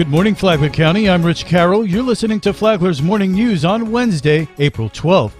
Good morning, Flagler County. I'm Rich Carroll. You're listening to Flagler's Morning News on Wednesday, April 12th.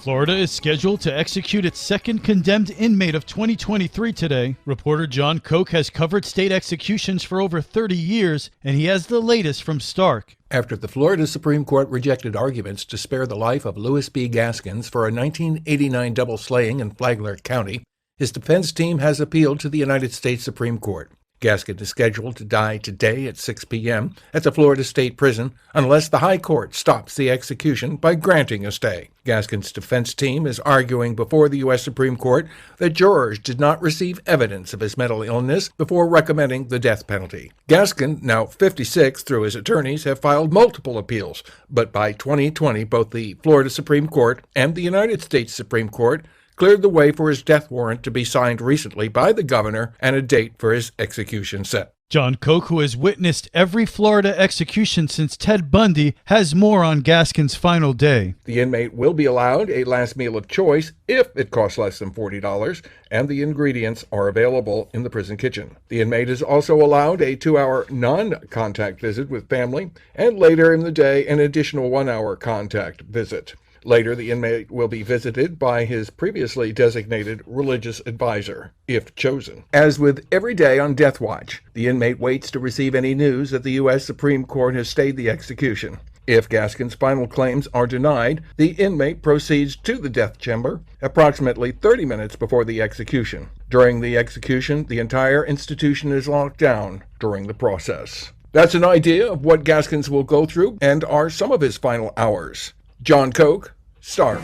Florida is scheduled to execute its second condemned inmate of 2023 today. Reporter John Koch has covered state executions for over 30 years, and he has the latest from Stark. After the Florida Supreme Court rejected arguments to spare the life of Louis B. Gaskins for a 1989 double slaying in Flagler County, his defense team has appealed to the United States Supreme Court. Gaskins is scheduled to die today at 6 p.m. at the Florida State Prison unless the High Court stops the execution by granting a stay. Gaskins' defense team is arguing before the U.S. Supreme Court that jurors did not receive evidence of his mental illness before recommending the death penalty. Gaskin, now 56 through his attorneys, have filed multiple appeals, but by 2020 both the Florida Supreme Court and the United States Supreme Court cleared the way for his death warrant to be signed recently by the governor and a date for his execution set. John Koch, who has witnessed every Florida execution since Ted Bundy, has more on Gaskin's final day. The inmate will be allowed a last meal of choice if it costs less than $40, and the ingredients are available in the prison kitchen. The inmate is also allowed a 2-hour non-contact visit with family, and later in the day, an additional 1-hour contact visit. Later, the inmate will be visited by his previously designated religious advisor, if chosen. As with every day on death watch, the inmate waits to receive any news that the U.S. Supreme Court has stayed the execution. If Gaskin's final claims are denied, the inmate proceeds to the death chamber approximately 30 minutes before the execution. During the execution, the entire institution is locked down during the process. That's an idea of what Gaskins will go through and are some of his final hours. John Koch, Stark.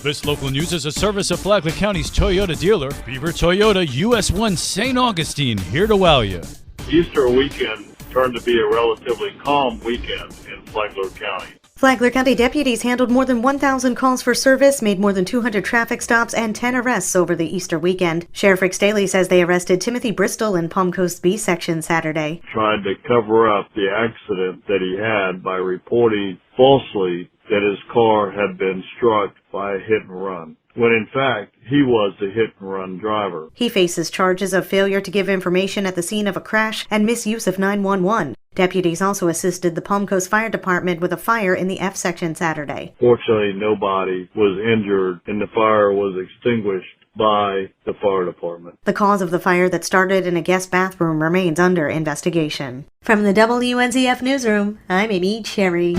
This local news is a service of Flagler County's Toyota dealer, Beaver Toyota, US 1 St. Augustine, here to wow you. Easter weekend turned to be a relatively calm weekend in Flagler County. Flagler County deputies handled more than 1,000 calls for service, made more than 200 traffic stops, and 10 arrests over the Easter weekend. Sheriff Rick Staley says they arrested Timothy Bristol in Palm Coast B section Saturday. Tried to cover up the accident that he had by reporting falsely that his car had been struck by a hit and run, when in fact he was the hit-and-run driver. He faces charges of failure to give information at the scene of a crash and misuse of 911. Deputies also assisted the Palm Coast Fire Department with a fire in the F section Saturday. Fortunately, nobody was injured and the fire was extinguished by the fire department. The cause of the fire that started in a guest bathroom remains under investigation. From the WNZF Newsroom, I'm Amy Cherry.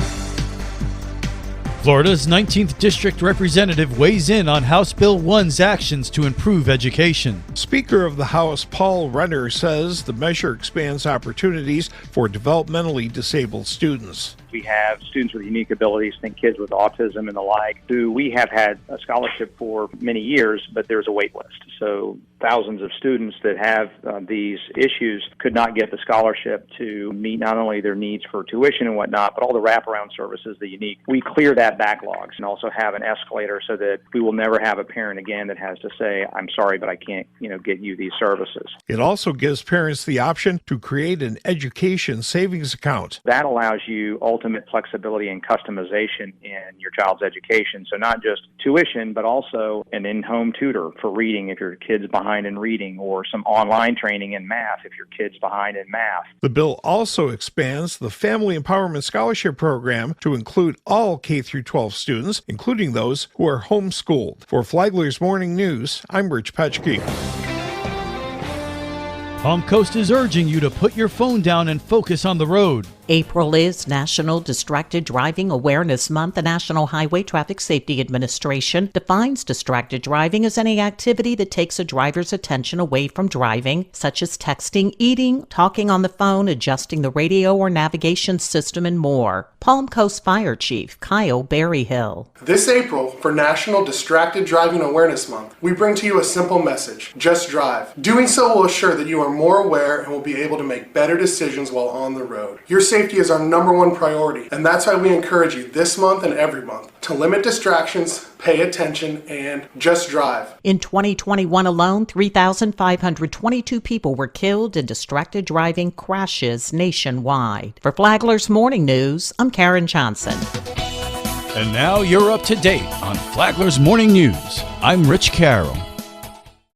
Florida's 19th District Representative weighs in on House Bill 1's actions to improve education. Speaker of the House Paul Renner says the measure expands opportunities for developmentally disabled students. We have students with unique abilities, think kids with autism and the like, who we have had a scholarship for many years, but there's a wait list. So thousands of students that have these issues could not get the scholarship to meet not only their needs for tuition and whatnot, but all the wraparound services that you need. We clear that backlogs and also have an escalator so that we will never have a parent again that has to say, I'm sorry, but I can't, get you these services. It also gives parents the option to create an education savings account. That allows you ultimate flexibility and customization in your child's education. So not just tuition, but also an in-home tutor for reading if your kid's behind in reading, or some online training in math if your kid's behind in math. The bill also expands the Family Empowerment Scholarship Program to include all K-12 students, including those who are homeschooled. For Flagler's Morning News, I'm Rich Petchke. Palm Coast is urging you to put your phone down and focus on the road. April is National Distracted Driving Awareness Month. The National Highway Traffic Safety Administration defines distracted driving as any activity that takes a driver's attention away from driving, such as texting, eating, talking on the phone, adjusting the radio or navigation system, and more. Palm Coast Fire Chief Kyle Berryhill. This April, for National Distracted Driving Awareness Month, we bring to you a simple message: just drive. Doing so will assure that you are more aware and will be able to make better decisions while on the road. Your safety is our #1 priority, and that's why we encourage you this month and every month to limit distractions, pay attention, and just drive. In 2021 alone, 3,522 people were killed in distracted driving crashes nationwide. For Flagler's Morning News, I'm Karen Johnson. And now you're up to date on Flagler's Morning News. I'm Rich Carroll.